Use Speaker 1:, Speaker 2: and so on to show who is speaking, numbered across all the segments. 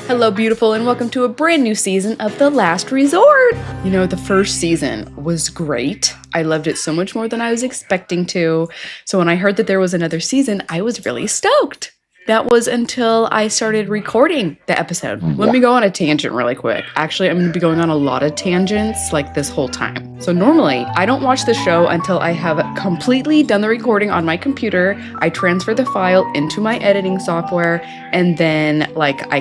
Speaker 1: Hello, beautiful, and welcome to a brand new season of The Last Resort. You know, the first season was great. I loved it so much more than I was expecting to. So when I heard that there was another season, I was really stoked. That was until I started recording the episode. Let me go on a tangent really quick. Actually, I'm going to be going on a lot of tangents like this whole time. So normally, I don't watch the show until I have completely done the recording on my computer. I transfer the file into my editing software, and then I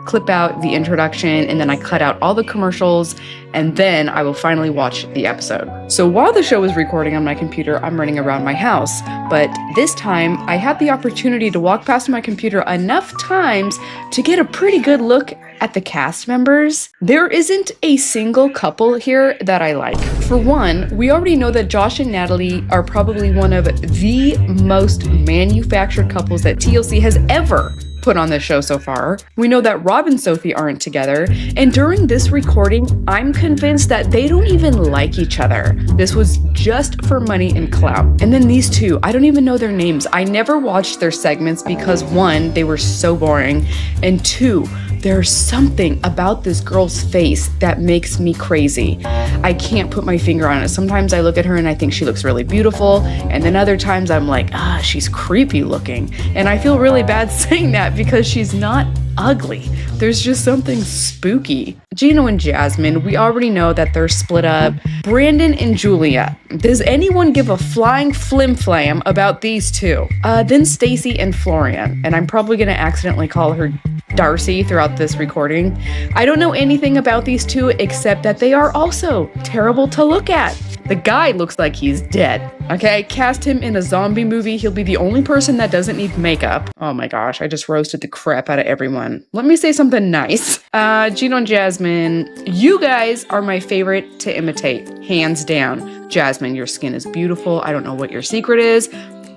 Speaker 1: clip out the introduction, and then I cut out all the commercials, and then I will finally watch the episode. So while the show is recording on my computer, I'm running around my house. But this time, I had the opportunity to walk past my computer enough times to get a pretty good look at the cast members. There isn't a single couple here that I like. For one, we already know that Josh and Natalie are probably one of the most manufactured couples that TLC has ever put on this show so far. We know that Rob and Sophie aren't together, and during this recording, I'm convinced that they don't even like each other. This was just for money and clout. And then these two, I don't even know their names. I never watched their segments because one, they were so boring, and two, there's something about this girl's face that makes me crazy. I can't put my finger on it. Sometimes I look at her and I think she looks really beautiful, and then other times I'm like, she's creepy looking. And I feel really bad saying that because she's not ugly. There's just something spooky. Gino and Jasmine, we already know that they're split up. Brandon and Julia. Does anyone give a flying flim-flam about these two? Then Stacy and Florian. And I'm probably gonna accidentally call her Darcy throughout this recording. I don't know anything about these two except that they are also terrible to look at. The guy looks like he's dead. Okay, cast him in a zombie movie. He'll be the only person that doesn't need makeup. Oh my gosh, I just roasted the crap out of everyone. Let me say something nice. Gino and Jasmine, you guys are my favorite to imitate, hands down. Jasmine, your skin is beautiful. I don't know what your secret is,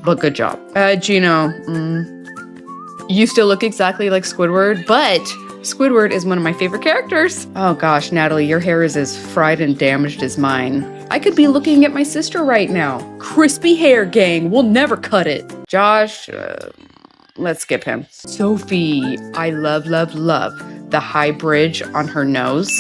Speaker 1: but good job. Gino, you still look exactly like Squidward, but Squidward is one of my favorite characters. Oh gosh, Natalie, your hair is as fried and damaged as mine. I could be looking at my sister right now. Crispy hair, gang. We'll never cut it. Josh, let's skip him. Sophie, I love the high bridge on her nose.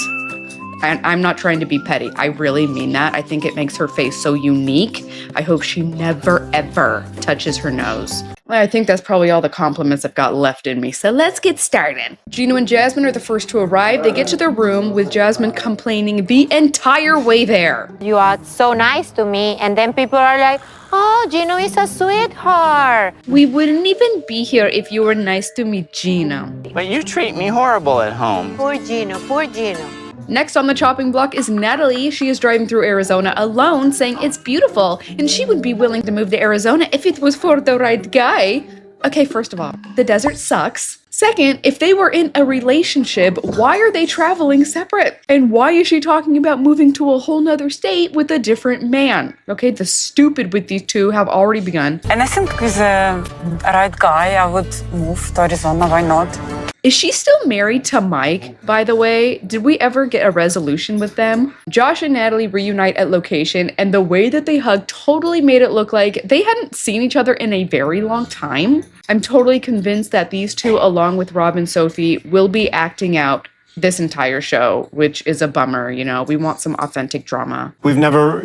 Speaker 1: And I'm not trying to be petty. I really mean that. I think it makes her face so unique. I hope she never, ever touches her nose. I think that's probably all the compliments I've got left in me, so let's get started. Gino and Jasmine are the first to arrive. They get to their room with Jasmine complaining the entire way there.
Speaker 2: You are so nice to me, and then people are like, oh, Gino is a sweetheart.
Speaker 1: We wouldn't even be here if you were nice to me, Gino.
Speaker 3: But you treat me horrible at home.
Speaker 2: Poor Gino, poor Gino.
Speaker 1: Next on the chopping block is Natalie. She is driving through Arizona alone, saying it's beautiful, and she would be willing to move to Arizona if it was for the right guy. Okay, first of all, the desert sucks. Second, if they were in a relationship, why are they traveling separate? And why is she talking about moving to a whole nother state with a different man? Okay, the stupid with these two have already begun.
Speaker 4: And I think with a right guy, I would move to Arizona. Why not?
Speaker 1: Is she still married to Mike, by the way? Did we ever get a resolution with them? Josh and Natalie reunite at location, and the way that they hug totally made it look like they hadn't seen each other in a very long time. I'm totally convinced that these two, along with Rob and Sophie, will be acting out this entire show, which is a bummer, you know. We want some authentic drama.
Speaker 5: We've never,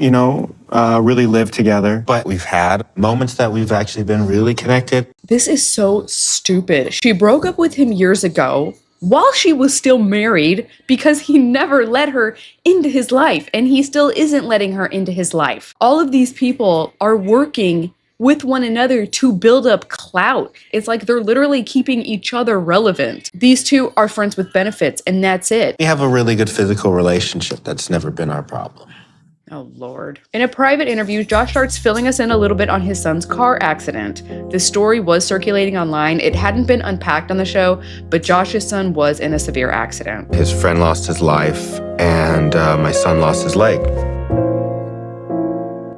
Speaker 5: really lived together, but we've had moments that we've actually been really connected.
Speaker 1: This is so stupid. She broke up with him years ago while she was still married because he never let her into his life, and he still isn't letting her into his life. All of these people are working with one another to build up clout. It's like they're literally keeping each other relevant. These two are friends with benefits, and that's it.
Speaker 5: We have a really good physical relationship. That's never been our problem.
Speaker 1: Oh, Lord. In a private interview, Josh starts filling us in a little bit on his son's car accident. The story was circulating online. It hadn't been unpacked on the show, but Josh's son was in a severe accident.
Speaker 5: His friend lost his life, and my son lost his leg.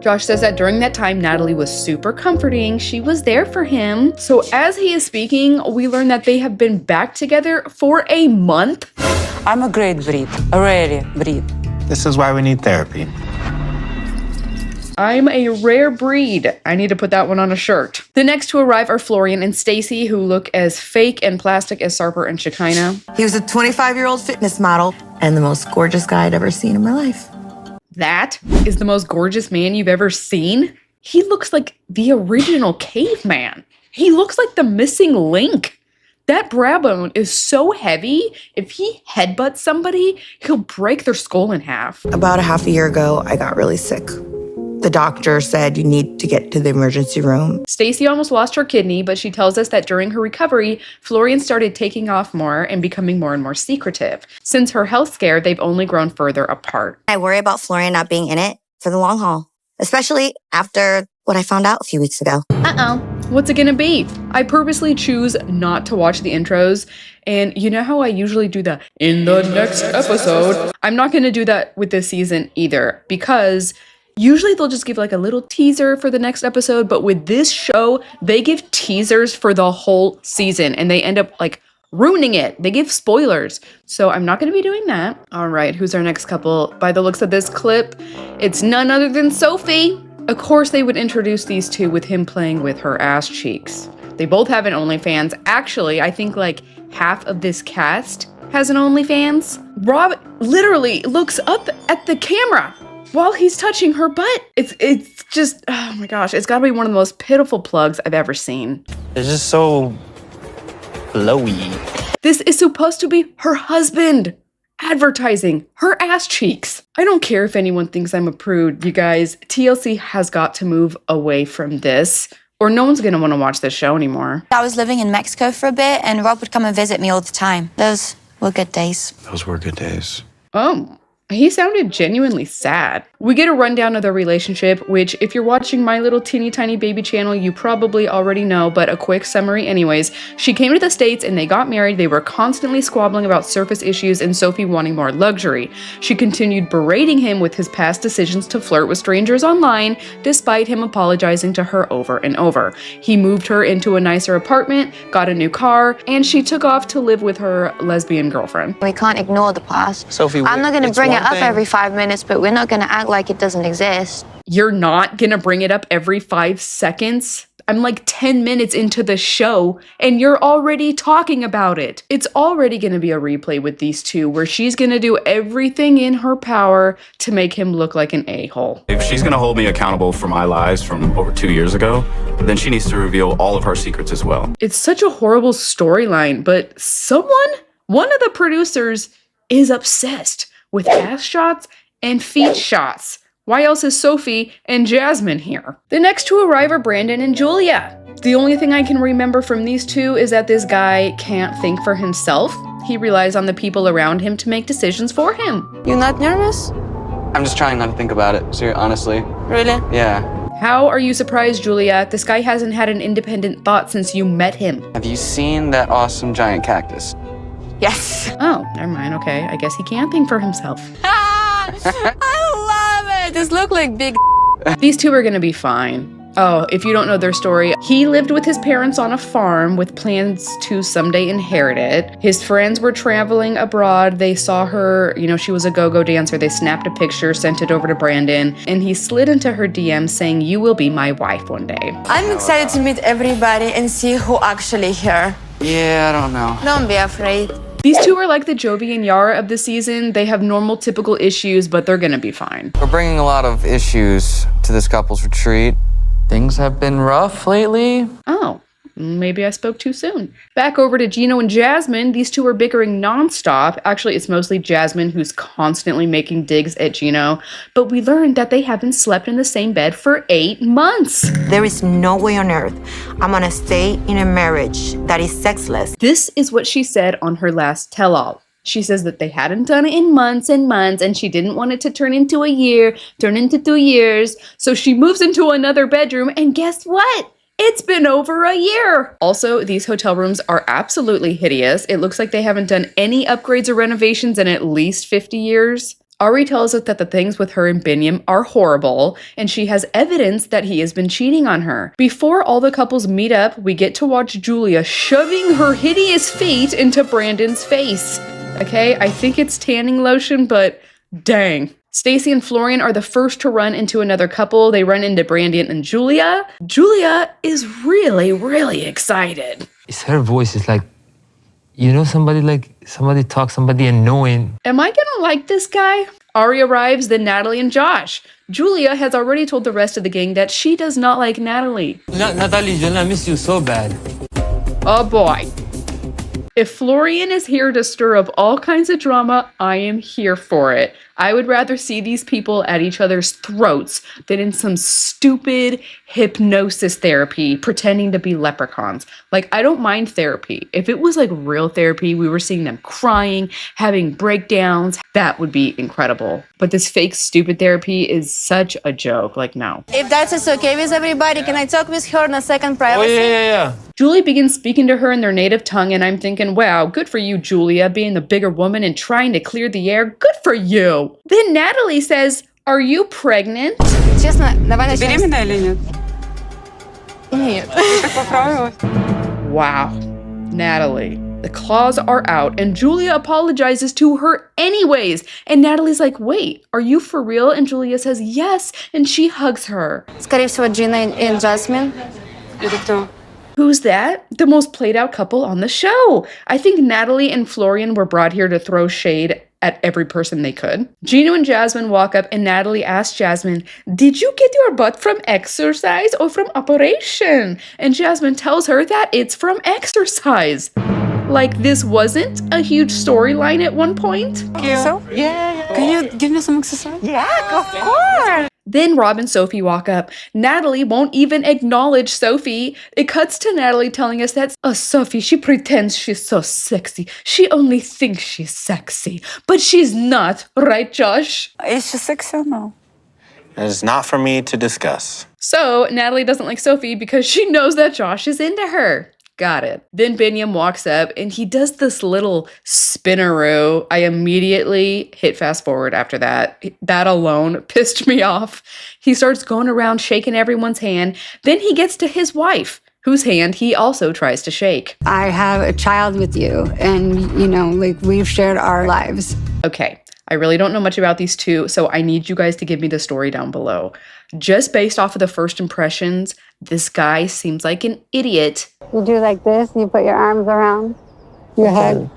Speaker 1: Josh says that during that time, Natalie was super comforting. She was there for him. So as he is speaking, we learn that they have been back together for a month.
Speaker 4: I'm a great breed, a rare breed.
Speaker 5: This is why we need therapy.
Speaker 1: I'm a rare breed. I need to put that one on a shirt. The next to arrive are Florian and Stacy, who look as fake and plastic as Sarper and Shekinah.
Speaker 6: He was a 25-year-old fitness model and the most gorgeous guy I'd ever seen in my life.
Speaker 1: That is the most gorgeous man you've ever seen? He looks like the original caveman. He looks like the missing link. That bra bone is so heavy, if he headbutts somebody, he'll break their skull in half.
Speaker 6: About a half a year ago, I got really sick. The doctor said you need to get to the emergency room.
Speaker 1: Stacy almost lost her kidney, but she tells us that during her recovery, Florian started taking off more and becoming more and more secretive. Since her health scare, they've only grown further apart.
Speaker 7: I worry about Florian not being in it for the long haul, especially after what I found out a few weeks ago.
Speaker 1: Uh-oh. What's it gonna be? I purposely choose not to watch the intros, and you know how I usually do the in the next episode? I'm not gonna do that with this season either, because usually they'll just give like a little teaser for the next episode, but with this show, they give teasers for the whole season, and they end up like ruining it. They give spoilers. So I'm not gonna be doing that. All right, who's our next couple? By the looks of this clip, it's none other than Sophie. Of course, they would introduce these two with him playing with her ass cheeks. They both have an OnlyFans. Actually, I think like half of this cast has an OnlyFans. Rob literally looks up at the camera while he's touching her butt. It's just, oh my gosh, it's gotta be one of the most pitiful plugs I've ever seen.
Speaker 3: It's just so blowy.
Speaker 1: This is supposed to be her husband. Advertising her ass cheeks. I don't care if anyone thinks I'm a prude, you guys. TLC has got to move away from this, or no one's gonna want to watch this show anymore.
Speaker 8: I was living in Mexico for a bit, and Rob would come and visit me all the time. Those were good days.
Speaker 5: Those were good days.
Speaker 1: Oh, he sounded genuinely sad. We get a rundown of their relationship, which if you're watching my little teeny tiny baby channel, you probably already know, but a quick summary anyways. She came to the States and they got married. They were constantly squabbling about surface issues and Sophie wanting more luxury. She continued berating him with his past decisions to flirt with strangers online, despite him apologizing to her over and over. He moved her into a nicer apartment, got a new car, and she took off to live with her lesbian girlfriend.
Speaker 2: We can't ignore the past.
Speaker 3: Sophie,
Speaker 2: I'm not going to
Speaker 3: it's
Speaker 2: bring
Speaker 3: one
Speaker 2: it up
Speaker 3: thing-
Speaker 2: every 5 minutes, but we're not going to act like it doesn't exist.
Speaker 1: You're not gonna bring it up every 5 seconds? I'm like 10 minutes into the show and you're already talking about it. It's already gonna be a replay with these two where she's gonna do everything in her power to make him look like an a-hole.
Speaker 9: If she's gonna hold me accountable for my lies from over 2 years ago, then she needs to reveal all of her secrets as well.
Speaker 1: It's such a horrible storyline, but one of the producers is obsessed with ass shots and feet shots. Why else is Sophie and Jasmine here? The next to arrive are Brandon and Julia. The only thing I can remember from these two is that this guy can't think for himself. He relies on the people around him to make decisions for him.
Speaker 8: You not nervous?
Speaker 3: I'm just trying not to think about it, honestly.
Speaker 8: Really?
Speaker 3: Yeah.
Speaker 1: How are you surprised, Julia? This guy hasn't had an independent thought since you met him.
Speaker 3: Have you seen that awesome giant cactus?
Speaker 8: Yes.
Speaker 1: Oh, never mind. Okay, I guess he can't think for himself.
Speaker 8: I love it. Just look like big.
Speaker 1: These two are gonna be fine. Oh, if you don't know their story, he lived with his parents on a farm with plans to someday inherit it. His friends were traveling abroad. They saw her, she was a go-go dancer. They snapped a picture, sent it over to Brandon, and he slid into her DM saying, "You will be my wife one day."
Speaker 8: I'm excited to meet everybody and see who actually here.
Speaker 3: Yeah, I don't know.
Speaker 8: Don't be afraid.
Speaker 1: These two are like the Jovi and Yara of the season. They have normal, typical issues, but they're gonna be fine.
Speaker 10: We're bringing a lot of issues to this couple's retreat. Things have been rough lately.
Speaker 1: Oh, maybe I spoke too soon. Back over to Gino and Jasmine. These two are bickering nonstop. Actually, it's mostly Jasmine who's constantly making digs at Gino. But we learned that they haven't slept in the same bed for 8 months.
Speaker 6: There is no way on earth I'm gonna stay in a marriage that is sexless.
Speaker 1: This is what she said on her last tell-all. She says that they hadn't done it in months and months, and she didn't want it to turn into a year, turn into 2 years. So she moves into another bedroom, and guess what? It's been over a year. Also, these hotel rooms are absolutely hideous. It looks like they haven't done any upgrades or renovations in at least 50 years. Ari tells us that the things with her and Binyam are horrible, and she has evidence that he has been cheating on her. Before all the couples meet up, we get to watch Julia shoving her hideous feet into Brandon's face. Okay, I think it's tanning lotion, but dang. Stacy and Florian are the first to run into another couple. They run into Brandon and Julia. Julia is really, really excited.
Speaker 11: It's her voice. It's like, you know, somebody talk, somebody annoying.
Speaker 1: Am I gonna like this guy? Ari arrives, then Natalie and Josh. Julia has already told the rest of the gang that she does not like Natalie.
Speaker 11: Natalie, I miss you so bad.
Speaker 1: Oh boy. If Florian is here to stir up all kinds of drama, I am here for it. I would rather see these people at each other's throats than in some stupid hypnosis therapy pretending to be leprechauns. Like, I don't mind therapy. If it was like real therapy, we were seeing them crying, having breakdowns, that would be incredible. But this fake stupid therapy is such a joke. Like, no.
Speaker 8: If that is okay with everybody, can I talk with her in a second privacy?
Speaker 11: Oh, yeah.
Speaker 1: Julie begins speaking to her in their native tongue, and I'm thinking, wow, good for you, Julia, being the bigger woman and trying to clear the air. Good for you. Then Natalie says, are you pregnant?
Speaker 8: Честно, давай начнем.
Speaker 4: Беременна или нет?
Speaker 8: Нет.
Speaker 4: Ты поправилась?
Speaker 1: Wow. Natalie. The claws are out, and Julia apologizes to her anyways. And Natalie's like, wait, are you for real? And Julia says, yes, and she hugs her.
Speaker 8: Скорее всего, Джина и Джасмин.
Speaker 4: Это кто?
Speaker 1: Who's that? The most played out couple on the show. I think Natalie and Florian were brought here to throw shade at every person they could. Gino and Jasmine walk up and Natalie asks Jasmine, did you get your butt from exercise or from operation? And Jasmine tells her that it's from exercise. Like this wasn't a huge storyline at one point?
Speaker 4: So? Yeah. Can you give me some exercise?
Speaker 6: Yeah, of course.
Speaker 1: Then Rob and Sophie walk up. Natalie won't even acknowledge Sophie. It cuts to Natalie telling us that, Sophie, she pretends she's so sexy. She only thinks she's sexy, but she's not, right, Josh?
Speaker 4: Is she sexy or no?
Speaker 5: It is not for me to discuss.
Speaker 1: So Natalie doesn't like Sophie because she knows that Josh is into her. Got it. Then Binyam walks up and he does this little spinneroo. I immediately hit fast forward after that. That alone pissed me off. He starts going around shaking everyone's hand. Then he gets to his wife, whose hand he also tries to shake.
Speaker 12: I have a child with you and, you know, like we've shared our lives.
Speaker 1: Okay. I really don't know much about these two, so I need you guys to give me the story down below. Just based off of the first impressions, this guy seems like an idiot.
Speaker 12: You do like this, you put your arms around your head.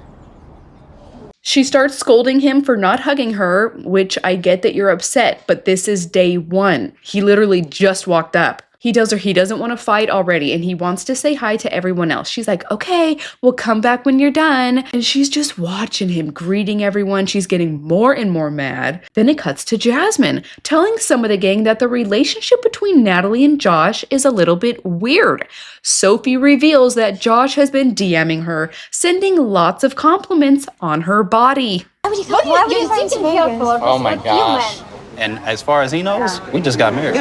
Speaker 1: She starts scolding him for not hugging her, which I get that you're upset, but this is day one. He literally just walked up. He tells her he doesn't want to fight already and he wants to say hi to everyone else. She's like, okay, we'll come back when you're done. And she's just watching him, greeting everyone. She's getting more and more mad. Then it cuts to Jasmine, telling some of the gang that the relationship between Natalie and Josh is a little bit weird. Sophie reveals that Josh has been DMing her, sending lots of compliments on her body.
Speaker 13: Oh my gosh. And as far as he knows, we just got married.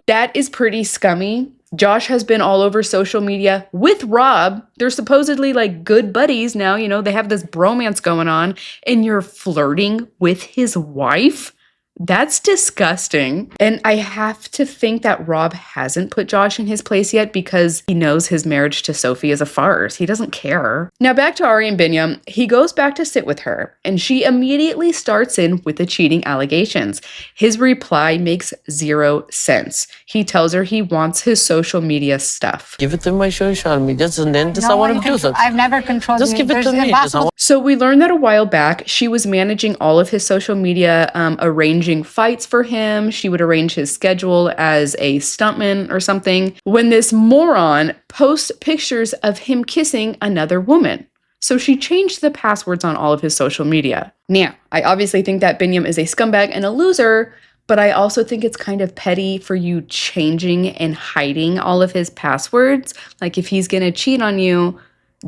Speaker 1: That is pretty scummy. Josh has been all over social media with Rob. They're supposedly like good buddies now, you know, they have this bromance going on, and you're flirting with his wife? That's disgusting. And I have to think that Rob hasn't put Josh in his place yet because he knows his marriage to Sophie is a farce. He doesn't care. Now back to Ari and Binyam. He goes back to sit with her and she immediately starts in with the cheating allegations. His reply makes zero sense. He tells her he wants his social media stuff.
Speaker 14: Give it to my social media and then just I want to do something.
Speaker 12: I've never controlled
Speaker 14: Just give it to me.
Speaker 1: So we learned that a while back, she was managing all of his social media, arranging fights for him. She would arrange his schedule as a stuntman or something. When this moron posts pictures of him kissing another woman. So she changed the passwords on all of his social media. Now, I obviously think that Binyam is a scumbag and a loser, but I also think it's kind of petty for you changing and hiding all of his passwords. Like if he's gonna cheat on you,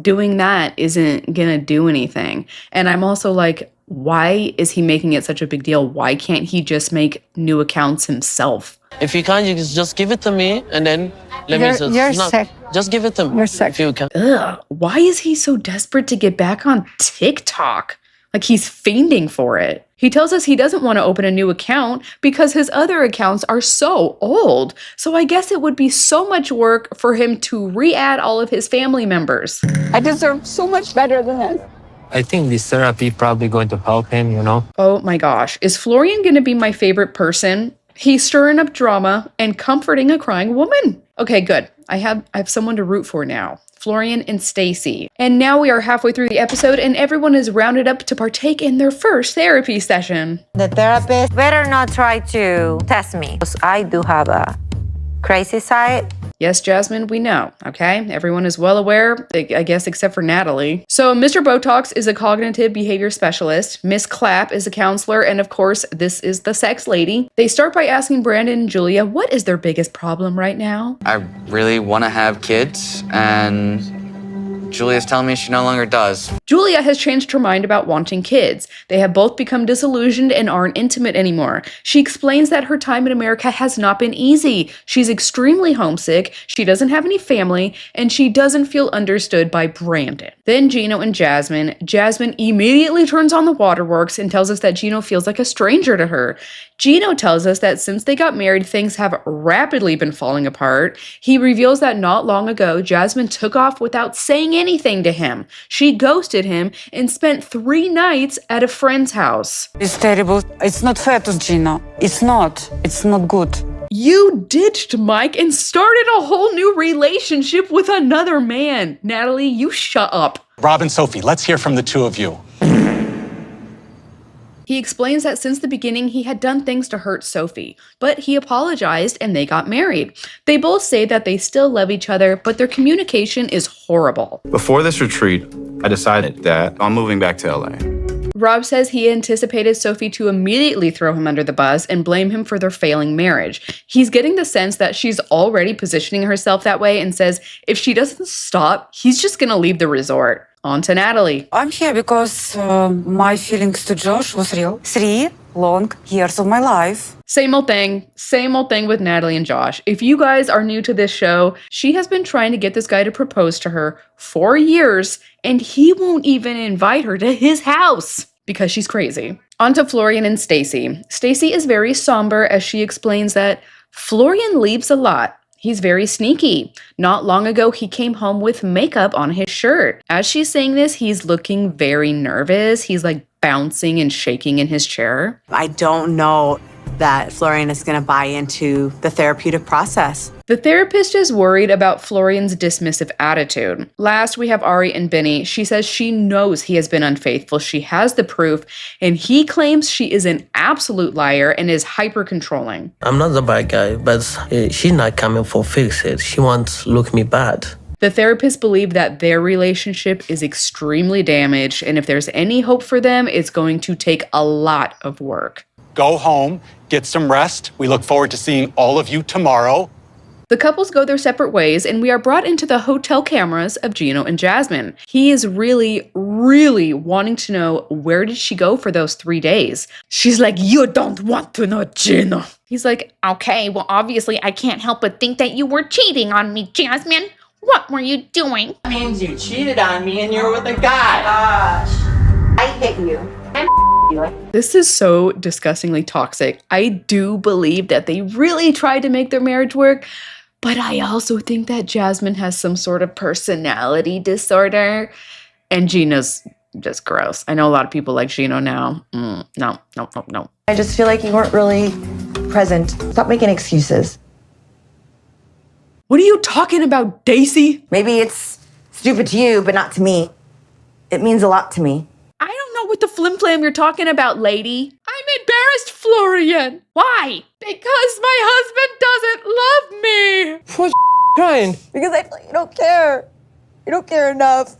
Speaker 1: doing that isn't gonna do anything. And I'm also like, why is he making it such a big deal? Why can't he just make new accounts himself?
Speaker 14: If you can't, you just give it to me and then let me just give it to me.
Speaker 12: You're sick.
Speaker 14: If you can.
Speaker 1: Ugh, why is he so desperate to get back on TikTok? Like he's fiending for it. He tells us he doesn't want to open a new account because his other accounts are so old. So I guess it would be so much work for him to re-add all of his family members.
Speaker 12: I deserve so much better than this.
Speaker 11: I think this therapy probably going to help him, you know?
Speaker 1: Oh my gosh. Is Florian going to be my favorite person? He's stirring up drama and comforting a crying woman. Okay, good. I have someone to root for now. Florian and Stacy. And now we are halfway through the episode and everyone is rounded up to partake in their first therapy session.
Speaker 2: The therapist better not try to test me, because I do have a crazy side.
Speaker 1: Yes, Jasmine, we know, okay? Everyone is well aware, I guess, except for Natalie. So Mr. Botox is a cognitive behavior specialist. Miss Clapp is a counselor. And of course, this is the sex lady. They start by asking Brandon and Julia, what is their biggest problem right now?
Speaker 10: I really want to have kids, and Julia's telling me she no longer does.
Speaker 1: Julia has changed her mind about wanting kids. They have both become disillusioned and aren't intimate anymore. She explains that her time in America has not been easy. She's extremely homesick, she doesn't have any family, and she doesn't feel understood by Brandon. Then Gino and Jasmine. Jasmine immediately turns on the waterworks and tells us that Gino feels like a stranger to her. Gino tells us that since they got married, things have rapidly been falling apart. He reveals that not long ago, Jasmine took off without saying anything to him. She ghosted him and spent 3 nights at a friend's house.
Speaker 4: It's terrible. It's not fair to Gino. It's not. It's not good.
Speaker 1: You ditched Mike and started a whole new relationship with another man. Natalie, you shut up.
Speaker 15: Rob and Sophie, let's hear from the two of you.
Speaker 1: He explains that since the beginning, he had done things to hurt Sophie, but he apologized and they got married. They both say that they still love each other, but their communication is horrible.
Speaker 9: Before this retreat, I decided that I'm moving back to LA.
Speaker 1: Rob says he anticipated Sophie to immediately throw him under the bus and blame him for their failing marriage. He's getting the sense that she's already positioning herself that way and says if she doesn't stop, he's just gonna leave the resort. On to Natalie.
Speaker 4: I'm here because my feelings to Josh was real. 3 long years of my life.
Speaker 1: Same old thing with Natalie and Josh. If you guys are new to this show, she has been trying to get this guy to propose to her for years, and he won't even invite her to his house because she's crazy. On to Florian and Stacy. Stacy is very somber as she explains that Florian leaves a lot. He's very sneaky. Not long ago, he came home with makeup on his shirt. As she's saying this, he's looking very nervous. He's like bouncing and shaking in his chair.
Speaker 6: I don't know that Florian is going to buy into the therapeutic process.
Speaker 1: The therapist is worried about Florian's dismissive attitude. Last, we have Ari and Benny. She says she knows he has been unfaithful. She has the proof, and he claims she is an absolute liar and is hyper-controlling.
Speaker 14: I'm not the bad guy, but she's not coming for fix it. She wants to look me bad.
Speaker 1: The therapist believed that their relationship is extremely damaged, and if there's any hope for them, it's going to take a lot of work.
Speaker 15: Go home, get some rest. We look forward to seeing all of you tomorrow.
Speaker 1: The couples go their separate ways, and we are brought into the hotel cameras of Gino and Jasmine. He is really, really wanting to know where did she go for those 3 days. She's like, you don't want to know, Gino. He's like, okay, well, obviously I can't help but think that you were cheating on me, Jasmine. What were you doing?
Speaker 16: That means you cheated on me and you were with a guy. Gosh. I hate you.
Speaker 1: This is so disgustingly toxic. I do believe that they really tried to make their marriage work, but I also think that Jasmine has some sort of personality disorder, and Gino's just gross. I know a lot of people like Gino now. No.
Speaker 6: I just feel like you weren't really present. Stop making excuses.
Speaker 1: What are you talking about, Daisy?
Speaker 6: Maybe it's stupid to you, but not to me. It means a lot to me.
Speaker 1: I don't know what the flim-flam you're talking about, lady. I'm embarrassed, Florian. Why? Because my husband doesn't love me.
Speaker 14: What's crying?
Speaker 6: Because I feel like you don't care. You don't care enough.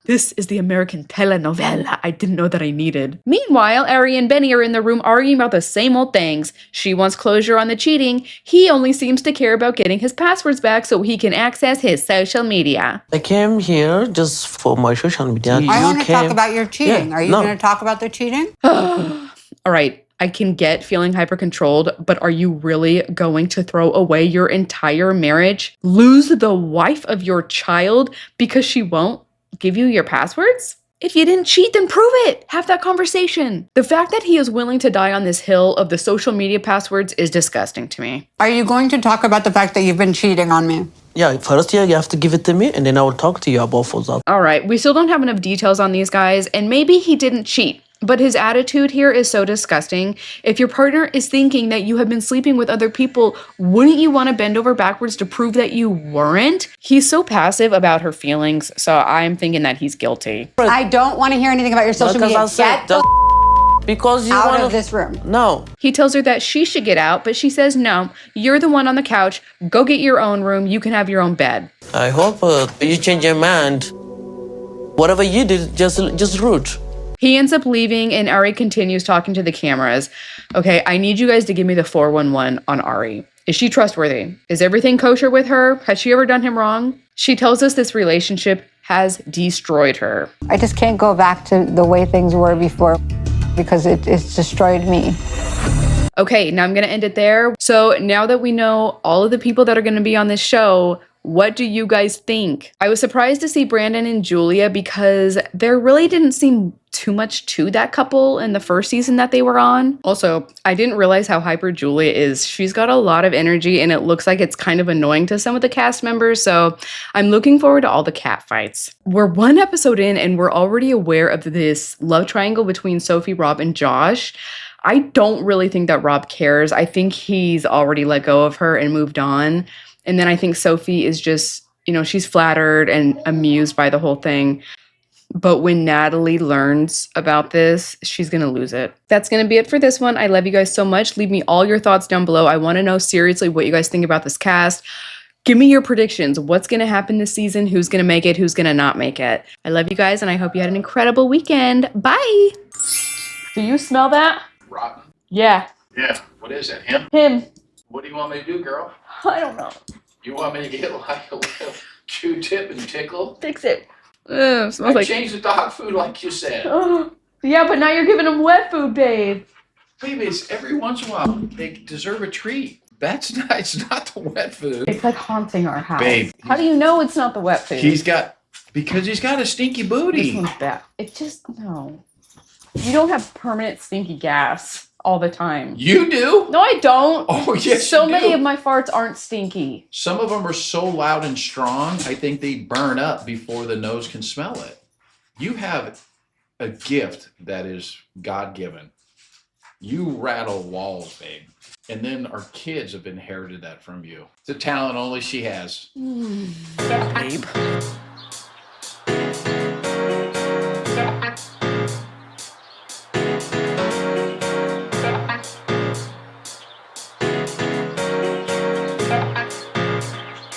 Speaker 1: This is the American telenovela I didn't know that I needed. Meanwhile, Ari and Benny are in the room arguing about the same old things. She wants closure on the cheating. He only seems to care about getting his passwords back so he can access his social media.
Speaker 14: I came here just for my social media.
Speaker 12: I want to talk about your cheating. Are you going to talk about the cheating?
Speaker 1: All right. I can get feeling hyper-controlled, but are you really going to throw away your entire marriage? Lose the wife of your child because she won't give you your passwords? If you didn't cheat, then prove it. Have that conversation. The fact that he is willing to die on this hill of the social media passwords is disgusting to me.
Speaker 12: Are you going to talk about the fact that you've been cheating on me?
Speaker 14: Yeah, first you have to give it to me, and then I will talk to you about those.
Speaker 1: All right, we still don't have enough details on these guys, and maybe he didn't cheat. But his attitude here is so disgusting. If your partner is thinking that you have been sleeping with other people, wouldn't you want to bend over backwards to prove that you weren't? He's so passive about her feelings, so I'm thinking that he's guilty.
Speaker 12: I don't want to hear anything about your social media. Get the
Speaker 14: because you
Speaker 12: out of this room.
Speaker 14: No.
Speaker 1: He tells her that she should get out, but she says, no, you're the one on the couch. Go get your own room. You can have your own bed.
Speaker 14: I hope you change your mind. Whatever you did, just rude.
Speaker 1: He ends up leaving, and Ari continues talking to the cameras. Okay, I need you guys to give me the 411 on Ari. Is she trustworthy? Is everything kosher with her? Has she ever done him wrong? She tells us this relationship has destroyed her.
Speaker 12: I just can't go back to the way things were before because it's destroyed me.
Speaker 1: Okay, now I'm going to end it there. So now that we know all of the people that are going to be on this show, what do you guys think? I was surprised to see Brandon and Julia because there really didn't seem too much to that couple in the first season that they were on. Also, I didn't realize how hyper Julia is. She's got a lot of energy and it looks like it's kind of annoying to some of the cast members, so I'm looking forward to all the cat fights. We're one episode in and we're already aware of this love triangle between Sophie, Rob, and Josh. I don't really think that Rob cares. I think he's already let go of her and moved on. And then I think Sophie is just, she's flattered and amused by the whole thing. But when Natalie learns about this, she's going to lose it. That's going to be it for this one. I love you guys so much. Leave me all your thoughts down below. I want to know seriously what you guys think about this cast. Give me your predictions. What's going to happen this season? Who's going to make it? Who's going to not make it? I love you guys, and I hope you had an incredible weekend. Bye. Do you smell that?
Speaker 17: Rotten.
Speaker 1: Yeah.
Speaker 17: Yeah. What is that? Him?
Speaker 1: Him.
Speaker 17: What do you want me to do, girl?
Speaker 1: I don't know.
Speaker 17: You want me to get like a little Q-tip and tickle?
Speaker 1: Fix it. Smells
Speaker 17: I
Speaker 1: like...
Speaker 17: changed the dog food like you said.
Speaker 1: Oh, yeah, but now you're giving them wet food, babe.
Speaker 17: Babies, every once in a while, they deserve a treat. It's not the wet food.
Speaker 1: It's like haunting our house.
Speaker 17: Babe.
Speaker 1: How do you know it's not the wet food?
Speaker 17: Because he's got a stinky booty.
Speaker 1: This one's bad. It just, no. You don't have permanent stinky gas all the time.
Speaker 17: You do?
Speaker 1: No, I don't.
Speaker 17: Oh, yes,
Speaker 1: So
Speaker 17: you
Speaker 1: many
Speaker 17: do.
Speaker 1: of my farts aren't stinky.
Speaker 17: Some of them are so loud and strong, I think they burn up before the nose can smell it. You have a gift that is God-given. You rattle walls, babe. And then our kids have inherited that from you. It's a talent only she has.
Speaker 1: Babe.